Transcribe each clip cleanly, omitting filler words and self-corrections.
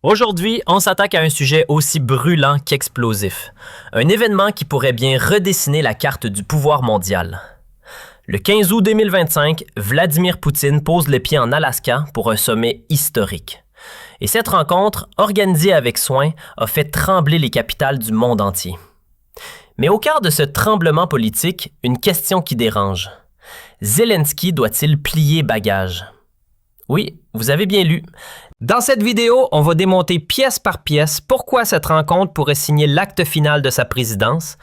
Aujourd'hui, on s'attaque à un sujet aussi brûlant qu'explosif. Un événement qui pourrait bien redessiner la carte du pouvoir mondial. Le 15 août 2025, Vladimir Poutine pose les pieds en Alaska pour un sommet historique. Et cette rencontre, organisée avec soin, a fait trembler les capitales du monde entier. Mais au cœur de ce tremblement politique, une question qui dérange. Zelensky doit-il plier bagage? Oui, vous avez bien lu. Dans cette vidéo, on va démonter pièce par pièce pourquoi cette rencontre pourrait signer l'acte final de sa présidence,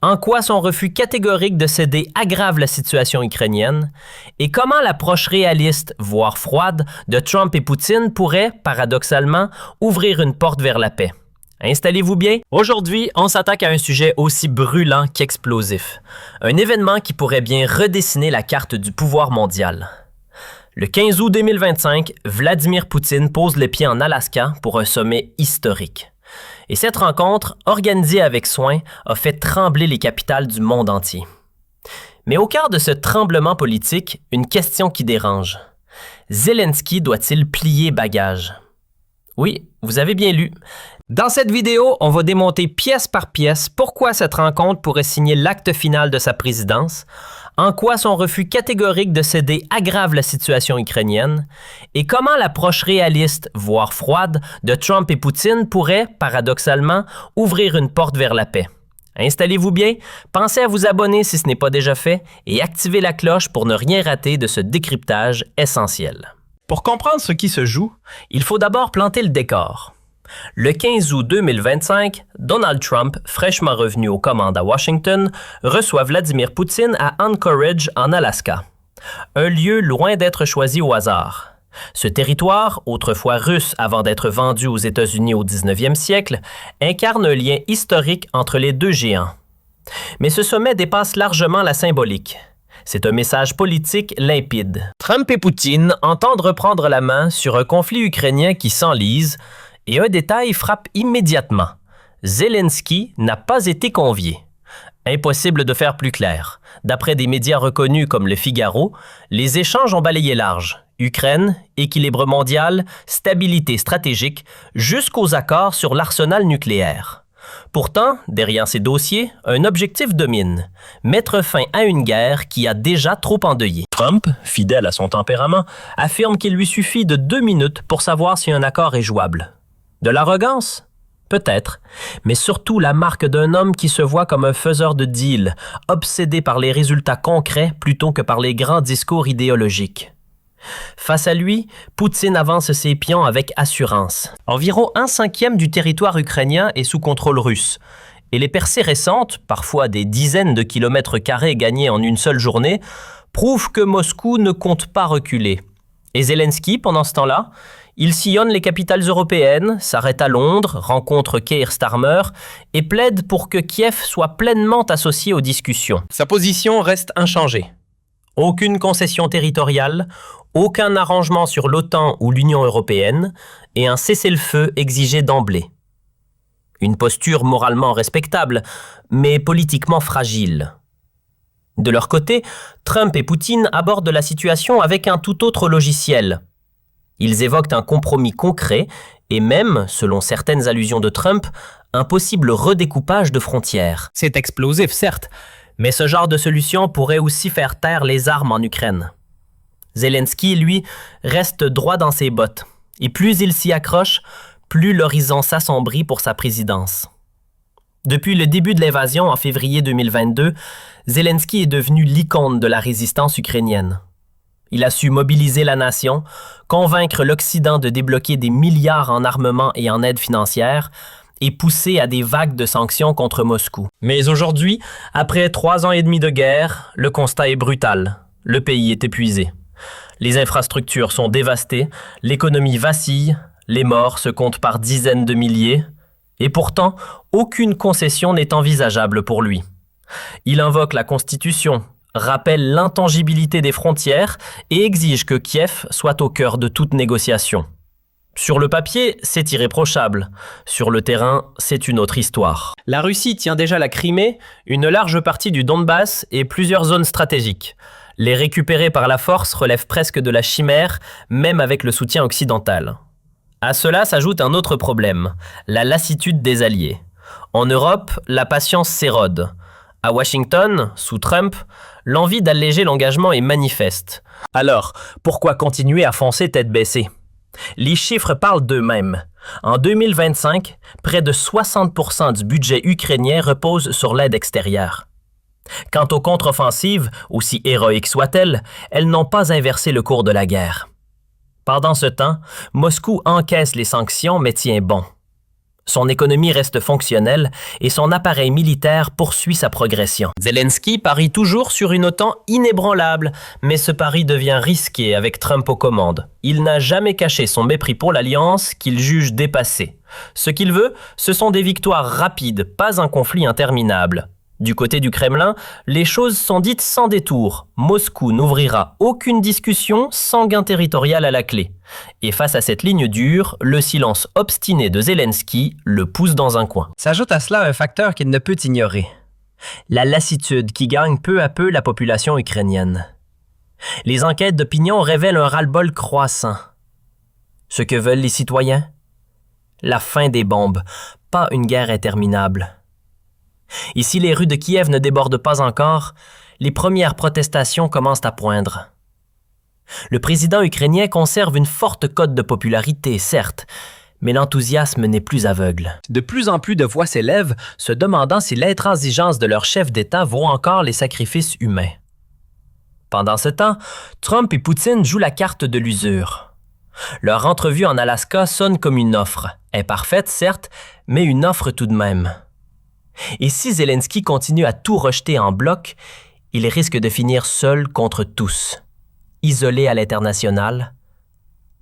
en quoi son refus catégorique de céder aggrave la situation ukrainienne, et comment l'approche réaliste, voire froide, de Trump et Poutine pourrait, paradoxalement, ouvrir une porte vers la paix. Installez-vous bien. Aujourd'hui, on s'attaque à un sujet aussi brûlant qu'explosif. Un événement qui pourrait bien redessiner la carte du pouvoir mondial. Le 15 août 2025, Vladimir Poutine pose les pieds en Alaska pour un sommet historique. Et cette rencontre, organisée avec soin, a fait trembler les capitales du monde entier. Mais au cœur de ce tremblement politique, une question qui dérange. Zelensky doit-il plier bagage? Oui, vous avez bien lu. Dans cette vidéo, on va démonter pièce par pièce pourquoi cette rencontre pourrait signer l'acte final de sa présidence, en quoi son refus catégorique de céder aggrave la situation ukrainienne, et comment l'approche réaliste, voire froide, de Trump et Poutine pourrait, paradoxalement, ouvrir une porte vers la paix. Installez-vous bien, pensez à vous abonner si ce n'est pas déjà fait, et activez la cloche pour ne rien rater de ce décryptage essentiel. Pour comprendre ce qui se joue, il faut d'abord planter le décor. Le 15 août 2025, Donald Trump, fraîchement revenu aux commandes à Washington, reçoit Vladimir Poutine à Anchorage, en Alaska. Un lieu loin d'être choisi au hasard. Ce territoire, autrefois russe avant d'être vendu aux États-Unis au 19e siècle, incarne un lien historique entre les deux géants. Mais ce sommet dépasse largement la symbolique. C'est un message politique limpide. Trump et Poutine entendent reprendre la main sur un conflit ukrainien qui s'enlise, et un détail frappe immédiatement. Zelensky n'a pas été convié. Impossible de faire plus clair. D'après des médias reconnus comme Le Figaro, les échanges ont balayé large. Ukraine, équilibre mondial, stabilité stratégique, jusqu'aux accords sur l'arsenal nucléaire. Pourtant, derrière ces dossiers, un objectif domine, mettre fin à une guerre qui a déjà trop endeuillé. Trump, fidèle à son tempérament, affirme qu'il lui suffit de 2 minutes pour savoir si un accord est jouable. De l'arrogance? Peut-être, mais surtout la marque d'un homme qui se voit comme un faiseur de deals, obsédé par les résultats concrets plutôt que par les grands discours idéologiques. Face à lui, Poutine avance ses pions avec assurance. Environ 1/5 du territoire ukrainien est sous contrôle russe, et les percées récentes, parfois des dizaines de kilomètres carrés gagnés en une seule journée, prouvent que Moscou ne compte pas reculer. Et Zelensky, pendant ce temps-là, il sillonne les capitales européennes, s'arrête à Londres, rencontre Keir Starmer et plaide pour que Kiev soit pleinement associé aux discussions. Sa position reste inchangée. Aucune concession territoriale, aucun arrangement sur l'OTAN ou l'Union européenne et un cessez-le-feu exigé d'emblée. Une posture moralement respectable, mais politiquement fragile. De leur côté, Trump et Poutine abordent la situation avec un tout autre logiciel. Ils évoquent un compromis concret et même, selon certaines allusions de Trump, un possible redécoupage de frontières. C'est explosif, certes, mais ce genre de solution pourrait aussi faire taire les armes en Ukraine. Zelensky, lui, reste droit dans ses bottes, et plus il s'y accroche, plus l'horizon s'assombrit pour sa présidence. Depuis le début de l'invasion en février 2022, Zelensky est devenu l'icône de la résistance ukrainienne. Il a su mobiliser la nation, convaincre l'Occident de débloquer des milliards en armement et en aide financière, et pousser à des vagues de sanctions contre Moscou. Mais aujourd'hui, après 3 ans et demi de guerre, le constat est brutal. Le pays est épuisé. Les infrastructures sont dévastées, l'économie vacille, les morts se comptent par dizaines de milliers, et pourtant, aucune concession n'est envisageable pour lui. Il invoque la Constitution, rappelle l'intangibilité des frontières et exige que Kiev soit au cœur de toute négociation. Sur le papier, c'est irréprochable. Sur le terrain, c'est une autre histoire. La Russie tient déjà la Crimée, une large partie du Donbass et plusieurs zones stratégiques. Les récupérer par la force relève presque de la chimère, même avec le soutien occidental. À cela s'ajoute un autre problème, la lassitude des alliés. En Europe, la patience s'érode. À Washington, sous Trump, l'envie d'alléger l'engagement est manifeste. Alors, pourquoi continuer à foncer tête baissée? Les chiffres parlent d'eux-mêmes. En 2025, près de 60% du budget ukrainien repose sur l'aide extérieure. Quant aux contre-offensives, aussi héroïques soient-elles, elles n'ont pas inversé le cours de la guerre. Pendant ce temps, Moscou encaisse les sanctions mais tient bon. Son économie reste fonctionnelle et son appareil militaire poursuit sa progression. Zelensky parie toujours sur une OTAN inébranlable, mais ce pari devient risqué avec Trump aux commandes. Il n'a jamais caché son mépris pour l'alliance qu'il juge dépassée. Ce qu'il veut, ce sont des victoires rapides, pas un conflit interminable. Du côté du Kremlin, les choses sont dites sans détour. Moscou n'ouvrira aucune discussion sans gain territorial à la clé. Et face à cette ligne dure, le silence obstiné de Zelensky le pousse dans un coin. S'ajoute à cela un facteur qu'il ne peut ignorer. La lassitude qui gagne peu à peu la population ukrainienne. Les enquêtes d'opinion révèlent un ras-le-bol croissant. Ce que veulent les citoyens? La fin des bombes, pas une guerre interminable. Et si les rues de Kiev ne débordent pas encore, les premières protestations commencent à poindre. Le président ukrainien conserve une forte cote de popularité, certes, mais l'enthousiasme n'est plus aveugle. De plus en plus de voix s'élèvent, se demandant si l'intransigeance de leur chef d'État vaut encore les sacrifices humains. Pendant ce temps, Trump et Poutine jouent la carte de l'usure. Leur entrevue en Alaska sonne comme une offre, imparfaite certes, mais une offre tout de même. Et si Zelensky continue à tout rejeter en bloc, il risque de finir seul contre tous, isolé à l'international,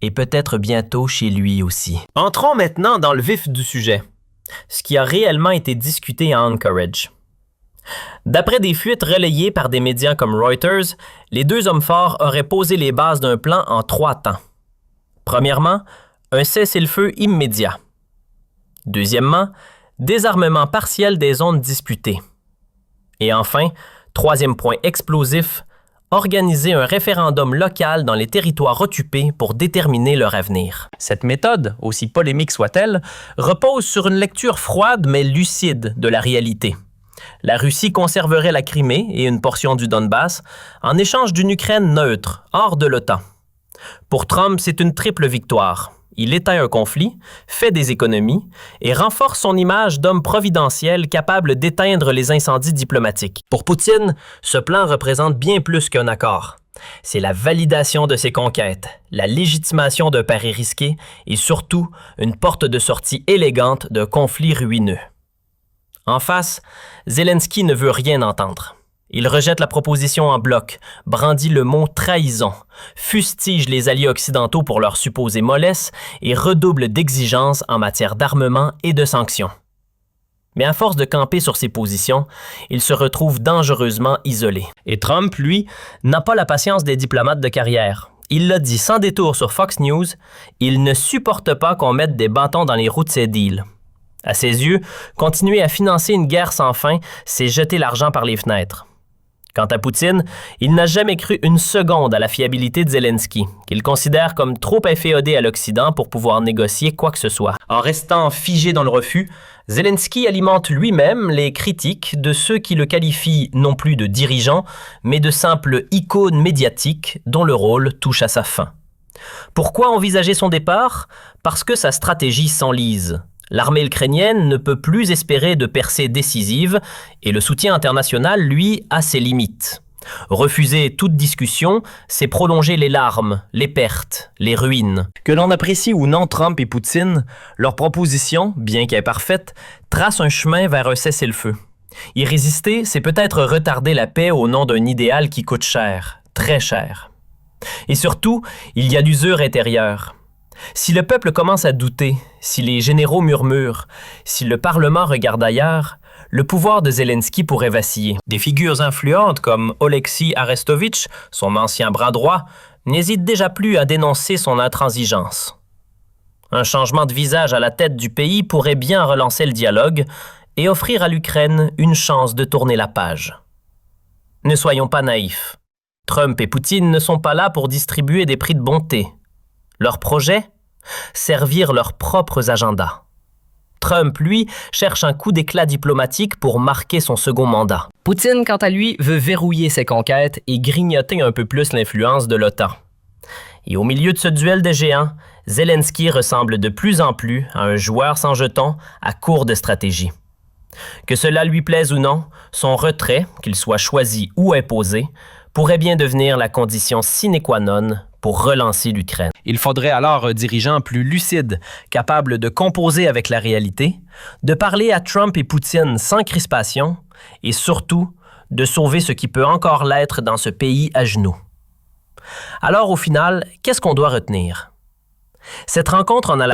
et peut-être bientôt chez lui aussi. Entrons maintenant dans le vif du sujet, ce qui a réellement été discuté à Anchorage. D'après des fuites relayées par des médias comme Reuters, les deux hommes forts auraient posé les bases d'un plan en 3 temps. Premièrement, un cessez-le-feu immédiat. Deuxièmement, désarmement partiel des zones disputées. Et enfin, troisième point explosif, organiser un référendum local dans les territoires occupés pour déterminer leur avenir. Cette méthode, aussi polémique soit-elle, repose sur une lecture froide mais lucide de la réalité. La Russie conserverait la Crimée et une portion du Donbass en échange d'une Ukraine neutre, hors de l'OTAN. Pour Trump, c'est une triple victoire. Il éteint un conflit, fait des économies et renforce son image d'homme providentiel capable d'éteindre les incendies diplomatiques. Pour Poutine, ce plan représente bien plus qu'un accord. C'est la validation de ses conquêtes, la légitimation d'un pari risqué et surtout une porte de sortie élégante d'un conflit ruineux. En face, Zelensky ne veut rien entendre. Il rejette la proposition en bloc, brandit le mot « trahison », fustige les alliés occidentaux pour leur supposée mollesse et redouble d'exigences en matière d'armement et de sanctions. Mais à force de camper sur ses positions, il se retrouve dangereusement isolé. Et Trump, lui, n'a pas la patience des diplomates de carrière. Il l'a dit sans détour sur Fox News, il ne supporte pas qu'on mette des bâtons dans les roues de ses deals. À ses yeux, continuer à financer une guerre sans fin, c'est jeter l'argent par les fenêtres. Quant à Poutine, il n'a jamais cru une seconde à la fiabilité de Zelensky, qu'il considère comme trop inféodé à l'Occident pour pouvoir négocier quoi que ce soit. En restant figé dans le refus, Zelensky alimente lui-même les critiques de ceux qui le qualifient non plus de dirigeant, mais de simple icône médiatique dont le rôle touche à sa fin. Pourquoi envisager son départ? Parce que sa stratégie s'enlise. L'armée ukrainienne ne peut plus espérer de percées décisives et le soutien international, lui, a ses limites. Refuser toute discussion, c'est prolonger les larmes, les pertes, les ruines. Que l'on apprécie ou non Trump et Poutine, leur proposition, bien qu'imparfaite, trace un chemin vers un cessez-le-feu. Y résister, c'est peut-être retarder la paix au nom d'un idéal qui coûte cher, très cher. Et surtout, il y a l'usure intérieure. Si le peuple commence à douter, si les généraux murmurent, si le Parlement regarde ailleurs, le pouvoir de Zelensky pourrait vaciller. Des figures influentes comme Oleksiy Arestovitch, son ancien bras droit, n'hésitent déjà plus à dénoncer son intransigeance. Un changement de visage à la tête du pays pourrait bien relancer le dialogue et offrir à l'Ukraine une chance de tourner la page. Ne soyons pas naïfs. Trump et Poutine ne sont pas là pour distribuer des prix de bonté. Leur projet? servir leurs propres agendas. Trump, lui, cherche un coup d'éclat diplomatique pour marquer son second mandat. Poutine, quant à lui, veut verrouiller ses conquêtes Et grignoter un peu plus l'influence de l'OTAN. Et au milieu de ce duel de géants, Zelensky ressemble de plus en plus à un joueur sans jetons à court de stratégie. Que cela lui plaise ou non, son retrait, qu'il soit choisi ou imposé, pourrait bien devenir la condition sine qua non pour relancer l'Ukraine. Il faudrait alors un dirigeant plus lucide, capable de composer avec la réalité, de parler à Trump et Poutine sans crispation et surtout de sauver ce qui peut encore l'être dans ce pays à genoux. Alors au final, qu'est-ce qu'on doit retenir? Cette rencontre en a